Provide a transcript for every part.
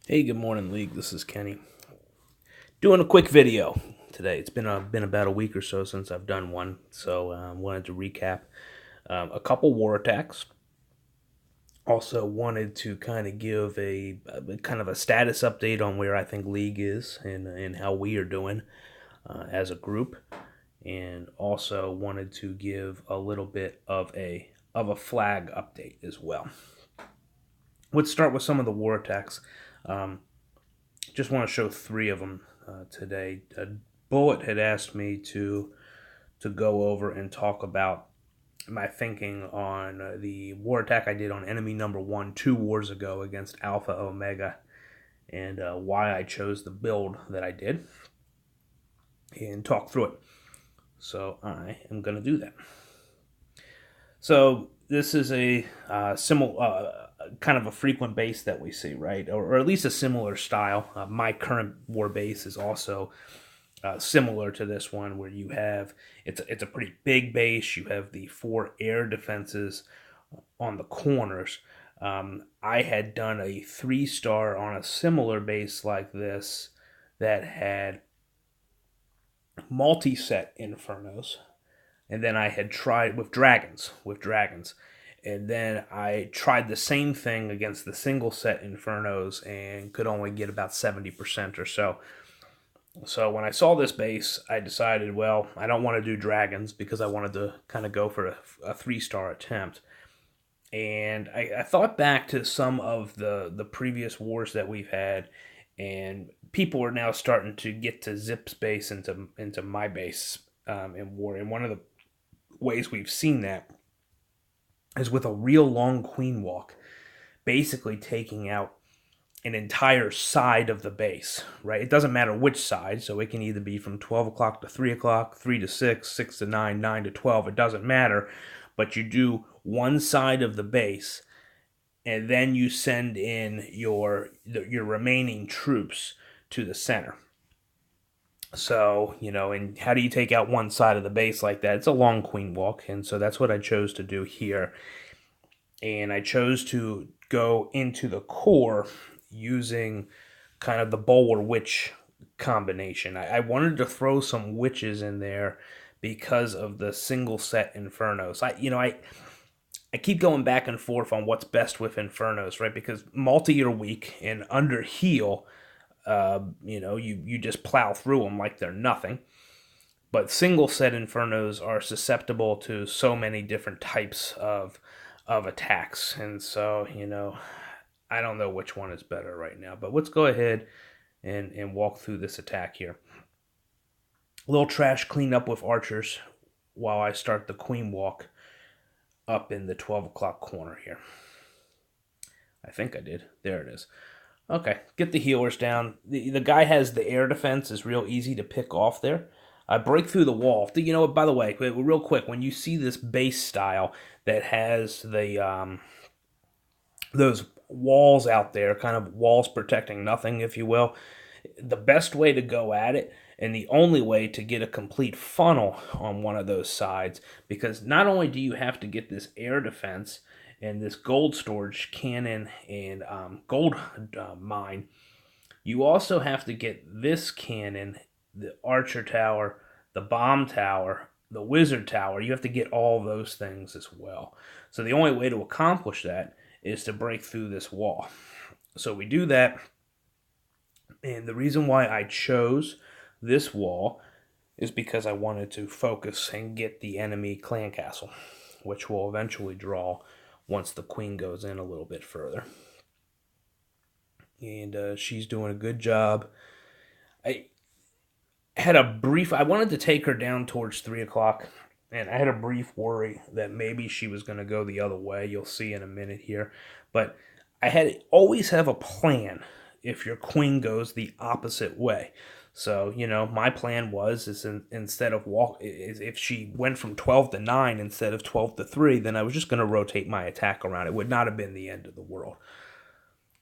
Hey, good morning, League. This is Kenny. Doing a quick video today. It's been about a week or so since I've done one, so wanted to recap a couple war attacks. Also wanted to kind of give a kind of a status update on where I think League is and how we are doing as a group, and also wanted to give a little bit of a flag update as well. Let's start with some of the war attacks. Um, just want to show three of them today. Bullet had asked me to go over and talk about my thinking on the war attack I did on enemy number one 2 wars ago against Alpha Omega, and why I chose the build that I did, and talk through it. So I am going to do that. So this is a similar, kind of a frequent base that we see, right? Or at least a similar style. My current war base is also similar to this one, where you have it's a pretty big base. You have the 4 air defenses on the corners. I had done a 3-star on a similar base like this that had multi-set infernos, and then I had tried with dragons, and then I tried the same thing against the single set infernos and could only get about 70% or so. So when I saw this base, I decided, well, I don't want to do dragons because I wanted to kind of go for a 3-star attempt. And I thought back to some of the previous wars that we've had, and people are now starting to get to Zip's base into my base in war. And one of the ways we've seen that is with a real long queen walk, basically taking out an entire side of the base, right? It doesn't matter which side, so it can either be from 12 o'clock to 3 o'clock, 3 to 6, 6 to 9, 9 to 12, it doesn't matter. But you do one side of the base, and then you send in your remaining troops to the center. So, and how do you take out one side of the base like that? It's a long queen walk, and so that's what I chose to do here. And I chose to go into the core using kind of the bowler witch combination. I wanted to throw some witches in there because of the single set infernos. I keep going back and forth on what's best with infernos, right? Because multi are weak, and under heal, you just plow through them like they're nothing. But single set infernos are susceptible to so many different types of attacks, and so I don't know which one is better right now. But let's go ahead and walk through this attack here. A little trash cleanup with archers while I start the queen walk up in the 12 o'clock corner here. I think I did. There it is. Okay, get the healers down. The guy has the air defense, is real easy to pick off there. I break through the wall. By the way, real quick, when you see this base style that has the those walls out there, kind of walls protecting nothing, if you will, the best way to go at it, and the only way to get a complete funnel on one of those sides, because not only do you have to get this air defense and this gold storage cannon and gold mine, you also have to get this cannon, the archer tower, the bomb tower, the wizard tower. You have to get all those things as well. So the only way to accomplish that is to break through this wall. So we do that, and the reason why I chose this wall is because I wanted to focus and get the enemy clan castle, which will eventually draw once the queen goes in a little bit further. And she's doing a good job. I wanted to take her down towards 3 o'clock, and I had a brief worry that maybe she was going to go the other way. You'll see in a minute here. But always have a plan if your queen goes the opposite way. So, my plan was, instead of if she went from 12 to 9 instead of 12 to 3, then I was just going to rotate my attack around. It would not have been the end of the world.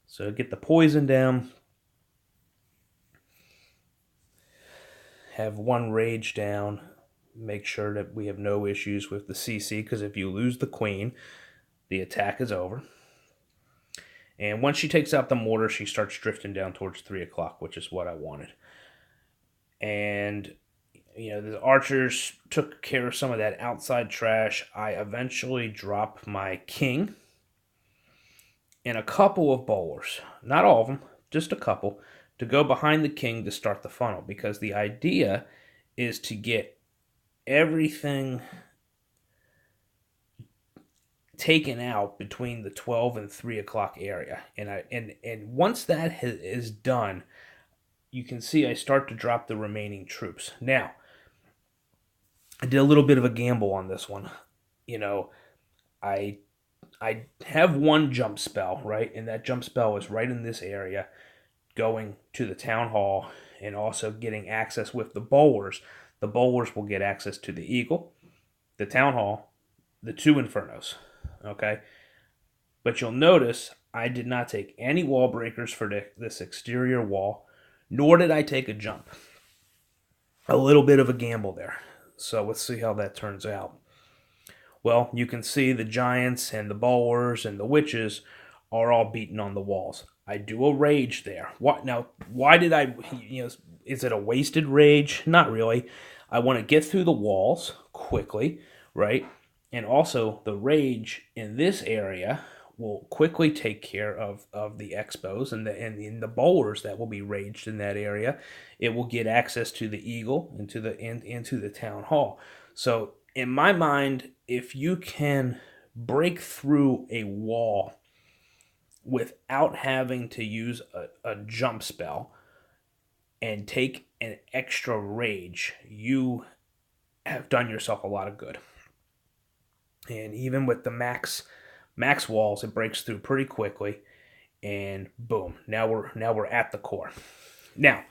So get the poison down. Have one rage down. Make sure that we have no issues with the CC, because if you lose the queen, the attack is over. And once she takes out the mortar, she starts drifting down towards 3 o'clock, which is what I wanted. And, the archers took care of some of that outside trash. I eventually drop my king and a couple of bowlers. Not all of them, just a couple, to go behind the king to start the funnel. Because the idea is to get everything taken out between the 12 and 3 o'clock area. And once that is done, you can see I start to drop the remaining troops. Now, I did a little bit of a gamble on this one. I have one jump spell, right? And that jump spell is right in this area, going to the town hall and also getting access with the bowlers. The bowlers will get access to the eagle, the town hall, the 2 infernos. Okay? But you'll notice I did not take any wall breakers for this exterior wall, nor did I take a jump. A little bit of a gamble there. So let's see how that turns out. Well, you can see the giants and the bowlers and the witches are all beaten on the walls. I do a rage there. Why did I, is it a wasted rage? Not really. I want to get through the walls quickly, right? And also, the rage in this area will quickly take care of the expos and the bowlers that will be raged in that area. It will get access to the eagle into the town hall. So in my mind, if you can break through a wall without having to use a jump spell and take an extra rage, you have done yourself a lot of good. And even with the max walls, it breaks through pretty quickly, and boom, now we're at the core. Now,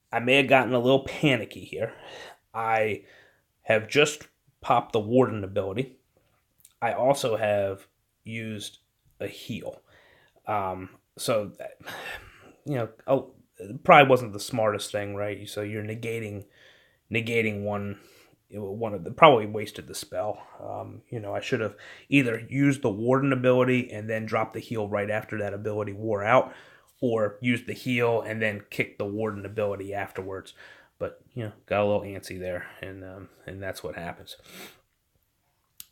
I may have gotten a little panicky here. I have just popped the warden ability. I also have used a heal. So that, it probably wasn't the smartest thing, right? So you're negating one of the, probably wasted the spell. I should have either used the warden ability and then dropped the heal right after that ability wore out, or used the heal and then kicked the warden ability afterwards. But got a little antsy there, and that's what happens.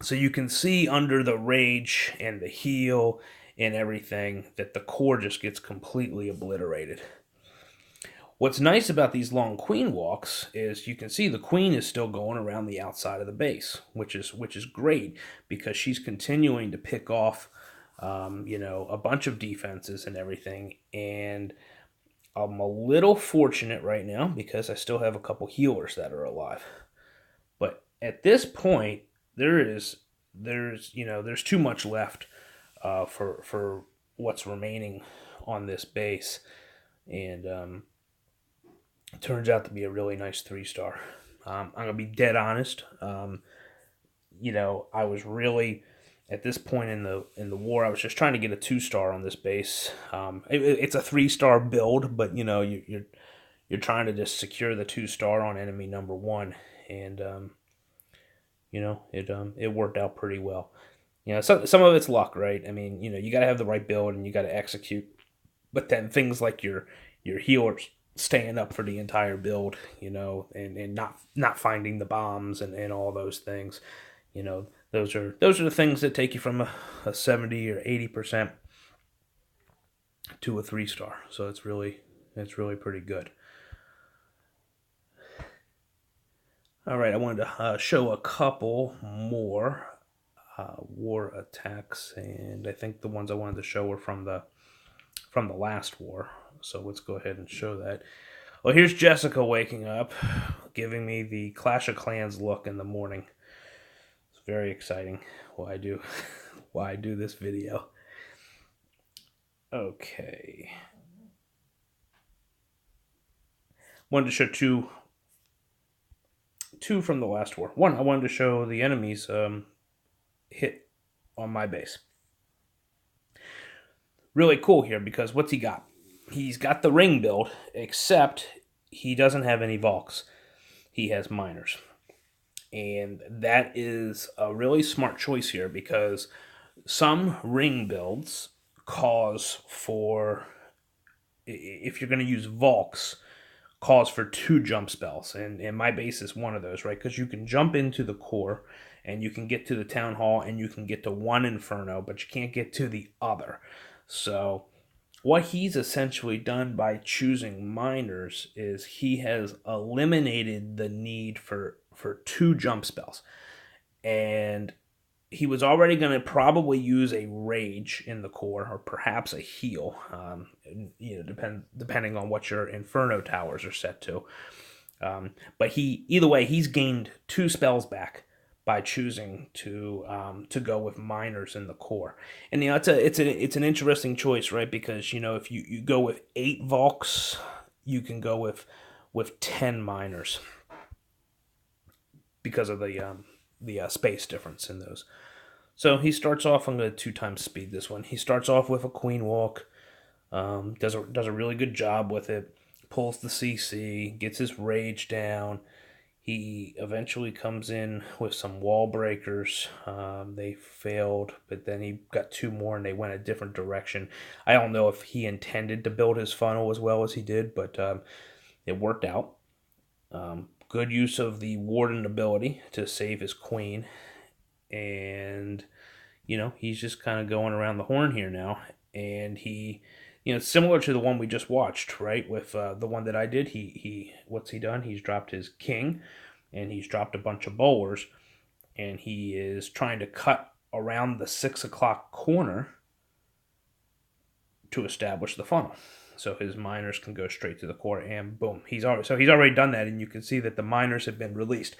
So you can see under the rage and the heal and everything that the core just gets completely obliterated. What's nice about these long queen walks is you can see the queen is still going around the outside of the base, which is great because she's continuing to pick off, a bunch of defenses and everything. And I'm a little fortunate right now because I still have a couple healers that are alive. But at this point, there's too much left for what's remaining on this base, and it turns out to be a really nice 3-star. I'm gonna be dead honest. I was really, at this point in the war, I was just trying to get a 2-star on this base. It's a 3-star build, but you're trying to just secure the 2-star on enemy number 1, and it worked out pretty well. Some of it's luck, right? I mean, you got to have the right build and you got to execute. But then things like your healers staying up for the entire build, and not finding the bombs and all those things, those are the things that take you from a 70 or 80% to a 3-star. So it's really pretty good. All right, I wanted to show a couple more war attacks, and I think the ones I wanted to show were from the last war. So let's go ahead and show that. Well, here's Jessica waking up, giving me the Clash of Clans look in the morning. It's very exciting. Why I do this video. Okay. Wanted to show two from the last war. One, I wanted to show the enemies hit on my base. Really cool here because what's he got? He's got the ring build, except he doesn't have any Valks. He has miners. And that is a really smart choice here because some ring builds calls for, if you're going to use Volks, calls for 2 jump spells, and my base is one of those, right? Because you can jump into the core, and you can get to the town hall, and you can get to one Inferno, but you can't get to the other. So what he's essentially done by choosing miners is he has eliminated the need for 2 jump spells. And he was already going to probably use a rage in the core, or perhaps a heal, depending on what your Inferno towers are set to. But either way, he's gained 2 spells back by choosing to go with miners in the core. And it's an interesting choice, right? Because if you go with 8 Volks, you can go with 10 miners because of the space difference in those. So he starts off, I'm going to 2x speed this one. He starts off with a Queen Walk, does a really good job with it, pulls the CC, gets his rage down. He eventually comes in with some wall breakers. They failed, but then he got 2 more and they went a different direction. I don't know if he intended to build his funnel as well as he did, but it worked out. Good use of the Warden ability to save his queen. And, he's just kind of going around the horn here now. And he, similar to the one we just watched, right? With the one that I did, what's he done? He's dropped his king, and he's dropped a bunch of bowlers, and he is trying to cut around the 6 o'clock corner to establish the funnel. So his miners can go straight to the core, and boom, he's already done that, and you can see that the miners have been released.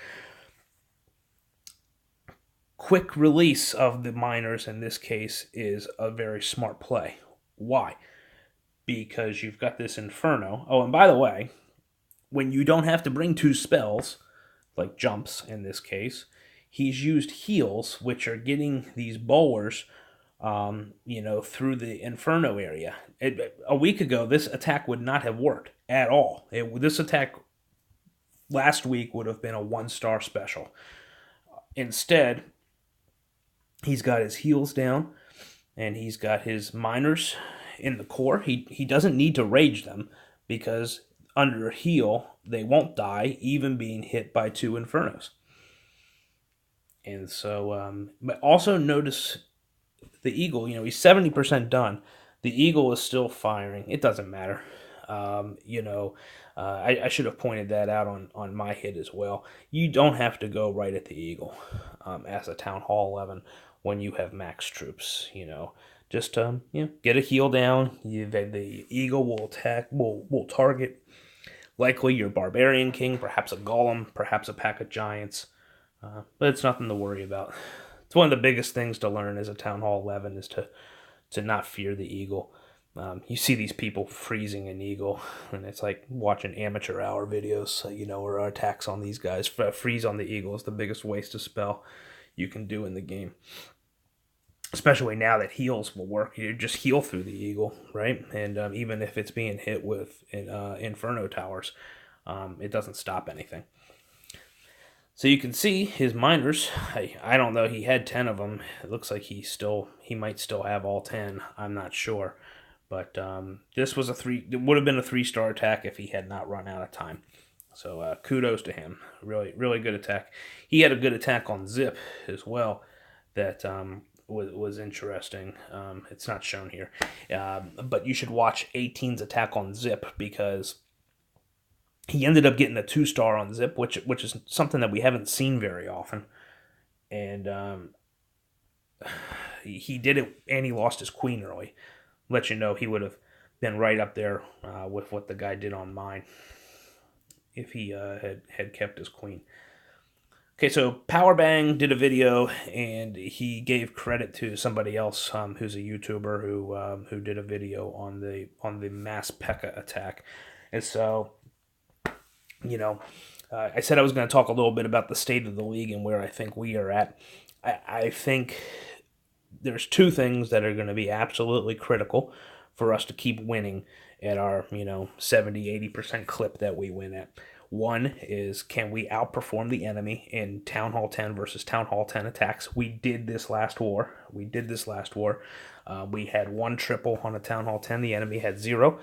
Quick release of the miners in this case is a very smart play. Why? Because you've got this Inferno. Oh, and by the way, when you don't have to bring 2 spells, like jumps in this case, he's used heals, which are getting these bowlers, through the Inferno area. A week ago, this attack would not have worked at all. This attack last week would have been a 1-star special. Instead, he's got his heals down, and he's got his miners in the core. He doesn't need to rage them, because under heal, they won't die, even being hit by 2 Infernos. And so, but also notice the Eagle, he's 70% done. The Eagle is still firing. It doesn't matter. I should have pointed that out on my hit as well. You don't have to go right at the Eagle as a Town Hall 11 when you have max troops. Just get a heal down. The Eagle will attack, will target likely your Barbarian King, perhaps a Golem, perhaps a pack of Giants. But it's nothing to worry about. It's one of the biggest things to learn as a Town Hall 11 is to not fear the Eagle. You see these people freezing an Eagle, and it's like watching amateur hour videos, or attacks on these guys. Freeze on the Eagle is the biggest waste of spell you can do in the game. Especially now that heals will work. You just heal through the Eagle, right? And even if it's being hit with Inferno towers, it doesn't stop anything. So you can see his miners. I don't know. He had 10 of them. It looks like he might still have all 10. I'm not sure. But this was it would have been a 3-star attack if he had not run out of time. So kudos to him. Really, really good attack. He had a good attack on Zip as well. That was interesting. It's not shown here. But you should watch 18's attack on Zip, because he ended up getting a 2-star on Zip, which is something that we haven't seen very often. And he did it, and he lost his queen early. Let you know he would have been right up there with what the guy did on mine if he had kept his queen. Okay, so Powerbang did a video, and he gave credit to somebody else who's a YouTuber who did a video on the mass Pekka attack. And so, I said I was going to talk a little bit about the state of the league and where I think we are at. I think there's 2 things that are going to be absolutely critical for us to keep winning at our 70-80% clip that we win at. One is, can we outperform the enemy in Town Hall 10 versus Town Hall 10 attacks? We did this last war. We had one triple on a Town Hall 10. The enemy had zero.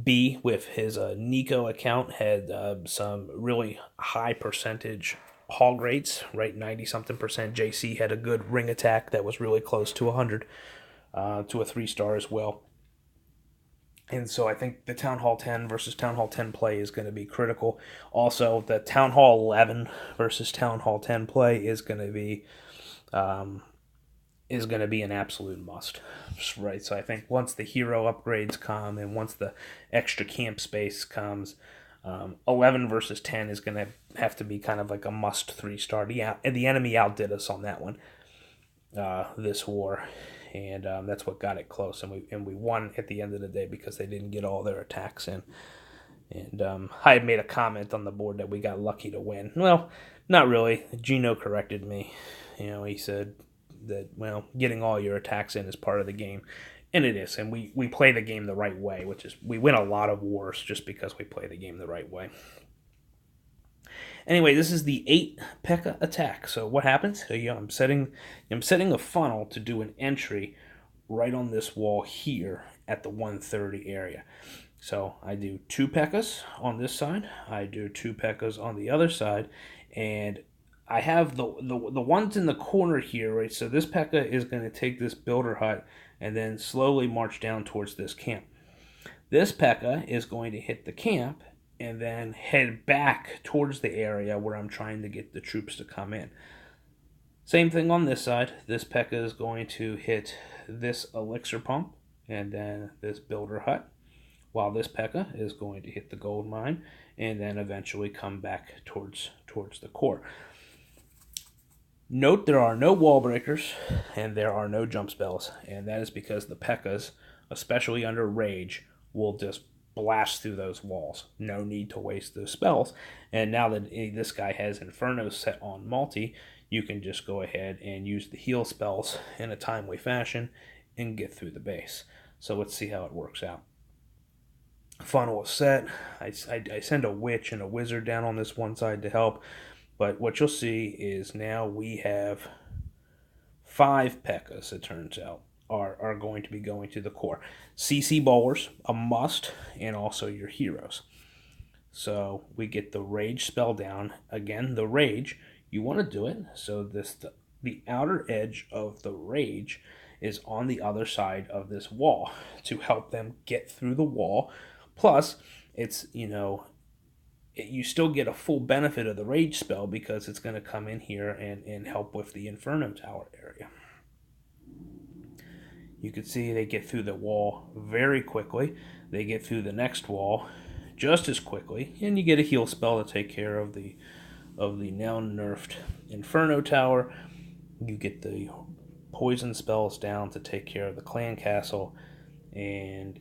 B, with his Nico account, had some really high percentage hog rates, right? 90 something percent. JC had a good ring attack that was really close to 100, to a 3-star as well. And so I think the Town Hall 10 versus Town Hall 10 play is going to be critical. Also, the Town Hall 11 versus Town Hall 10 play is going to be an absolute must, right? So I think once the hero upgrades come and once the extra camp space comes, 11 versus 10 is going to have to be kind of like a must 3-star. Yeah, and the enemy outdid us on that one, this war. And that's what got it close, and we won at the end of the day because they didn't get all their attacks in. And I had made a comment on the board that we got lucky to win. Well, not really. Gino corrected me. He said that, well, getting all your attacks in is part of the game, and it is. And we play the game the right way, which is we win a lot of wars just because we play the game the right way. Anyway, this is the 8 Pekka attack. So what happens? So, I'm setting a funnel to do an entry right on this wall here at the 130 area. So I do 2 Pekkas on this side. I do 2 Pekkas on the other side, and I have the ones in the corner here, right? So this Pekka is going to take this builder hut and then slowly march down towards this camp. This Pekka is going to hit the camp and then head back towards the area where I'm trying to get the troops to come in. Same thing on this side. This Pekka is going to hit this elixir pump and then this builder hut, while this Pekka is going to hit the gold mine and then eventually come back towards the core. Note there are no wall breakers and there are no jump spells, and that is because the Pekkas, especially under rage, will just blast through those walls. No need to waste those spells. And now that this guy has Inferno set on multi, you can just go ahead and use the heal spells in a timely fashion and get through the base. So let's see how it works out. Funnel is set. I send a witch and a wizard down on this one side to help. But what you'll see is now we have 5 Pekkas, it turns out, are going to be going to the core. CC bowlers, a must, and also your heroes. So we get the rage spell down. Again, the rage, you want to do it so the outer edge of the rage is on the other side of this wall to help them get through the wall. Plus, it's, you still get a full benefit of the rage spell because it's going to come in here and help with the Inferno Tower area. You can see they get through the wall very quickly. They get through the next wall just as quickly, and you get a heal spell to take care of the now nerfed Inferno Tower. You get the poison spells down to take care of the clan castle, and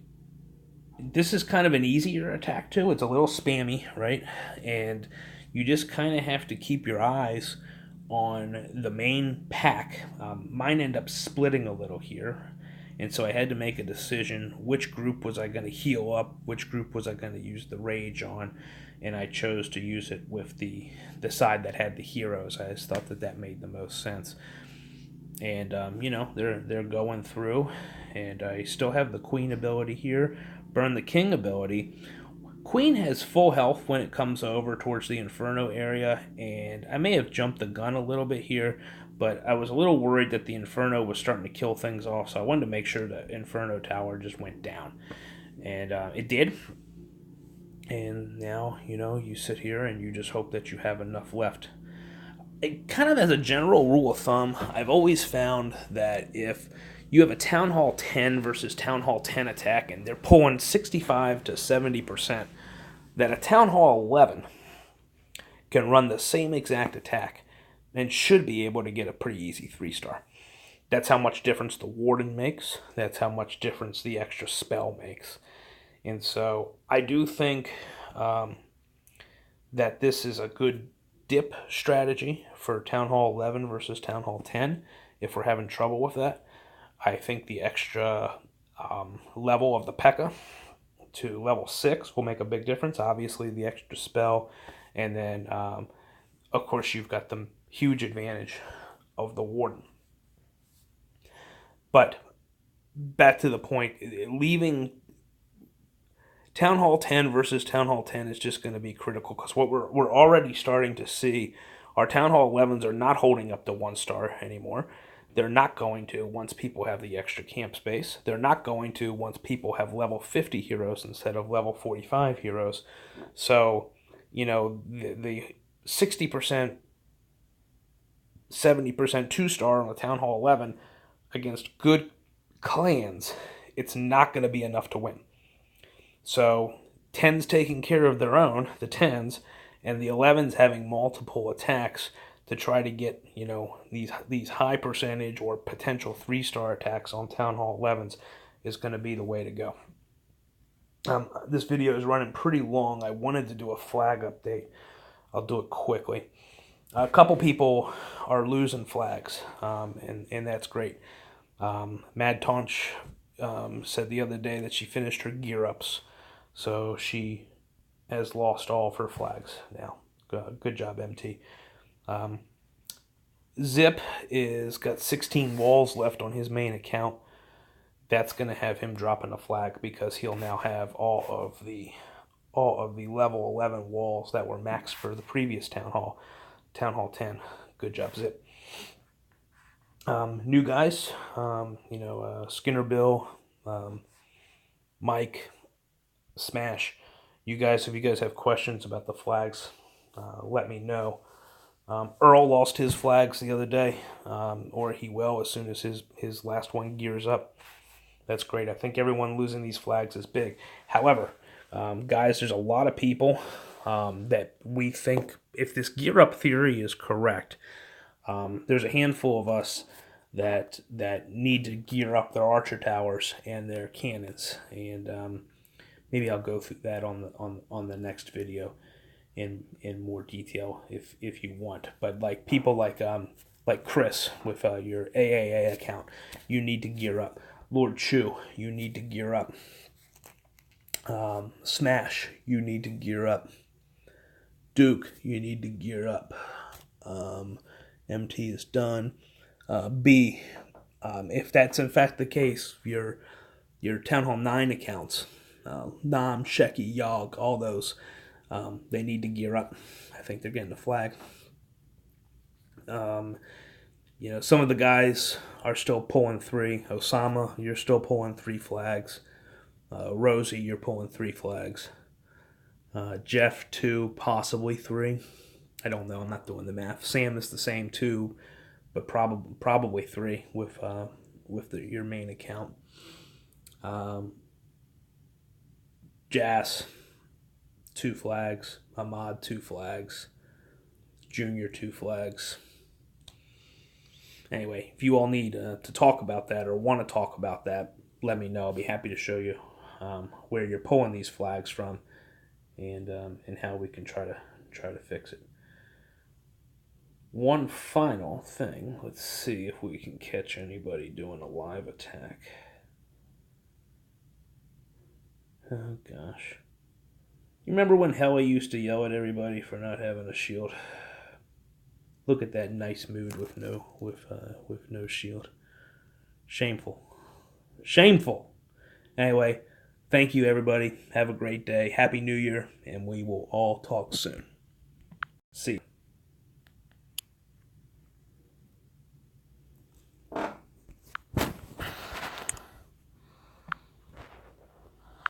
this is kind of an easier attack too. It's a little spammy, right? And you just kind of have to keep your eyes on the main pack. Mine end up splitting a little here, and so I had to make a decision which group was I going to heal up, which group was I going to use the rage on, and I chose to use it with the side that had the heroes. I just thought that made the most sense. And they're going through, and I still have the queen ability here, burn the king ability. Queen has full health when it comes over towards the Inferno area, and I may have jumped the gun a little bit here, but I was a little worried that the Inferno was starting to kill things off, so I wanted to make sure the Inferno Tower just went down. And it did. And now, you sit here and you just hope that you have enough left. Kind of as a general rule of thumb, I've always found that if you have a Town Hall 10 versus Town Hall 10 attack and they're pulling 65 to 70%, that a Town Hall 11 can run the same exact attack and should be able to get a pretty easy 3-star. That's how much difference the Warden makes. That's how much difference the extra spell makes. And so I do think that this is a good dip strategy for Town Hall 11 versus Town Hall 10 if we're having trouble with that. I think the extra level of the Pekka to level 6 will make a big difference. Obviously, the extra spell, and then of course you've got the huge advantage of the Warden. But back to the point, leaving Town Hall 10 versus Town Hall 10 is just going to be critical, because what we're already starting to see, our Town Hall 11s are not holding up to 1-star anymore. They're not going to once people have the extra camp space. They're not going to once people have level 50 heroes instead of level 45 heroes. So, the 60%, 70% 2-star on the Town Hall 11 against good clans, it's not going to be enough to win. So 10's taking care of their own, the 10's, and the 11's having multiple attacks to try to get, these high percentage or potential 3-star attacks on Town Hall 11's is going to be the way to go. This video is running pretty long. I wanted to do a flag update. I'll do it quickly. A couple people are losing flags, and that's great. Mad Taunch said the other day that she finished her gear ups, so she has lost all of her flags now. Good job, MT. Zip is got 16 walls left on his main account. That's going to have him dropping a flag, because he'll now have all of the level 11 walls that were maxed for the previous Town Hall 10. Good job, Zip. New guys, Skinner Bill, Mike, Smash. If you guys have questions about the flags, let me know. Earl lost his flags the other day, or he will as soon as his last one gears up. That's great. I think everyone losing these flags is big. However, guys, there's a lot of people that we think, if this gear up theory is correct, there's a handful of us that need to gear up their archer towers and their cannons, and maybe I'll go through that on the next video in more detail if you want. But like people like Chris with your AAA account, you need to gear up. Lord Chu, you need to gear up. Smash, you need to gear up. Duke, you need to gear up. MT is done. B, if that's in fact the case, your Town Hall 9 accounts, Nam, Sheki, Yogg, all those, they need to gear up. I think they're getting a flag. Some of the guys are still pulling 3. Osama, you're still pulling 3 flags. Rosie, you're pulling 3 flags. Jeff, 2, possibly 3. I don't know. I'm not doing the math. Sam is the same, 2, but probably 3 with your main account. Jas, 2 flags. Ahmad, 2 flags. Junior, 2 flags. Anyway, if you all need to talk about that or want to talk about that, let me know. I'll be happy to show you where you're pulling these flags from, and how we can try to fix it. One final thing. Let's see if we can catch anybody doing a live attack. Oh gosh. You remember when Hella used to yell at everybody for not having a shield? Look at that nice mood with no shield. Shameful. Shameful. Anyway, thank you everybody. Have a great day. Happy New Year, and we will all talk soon. See you.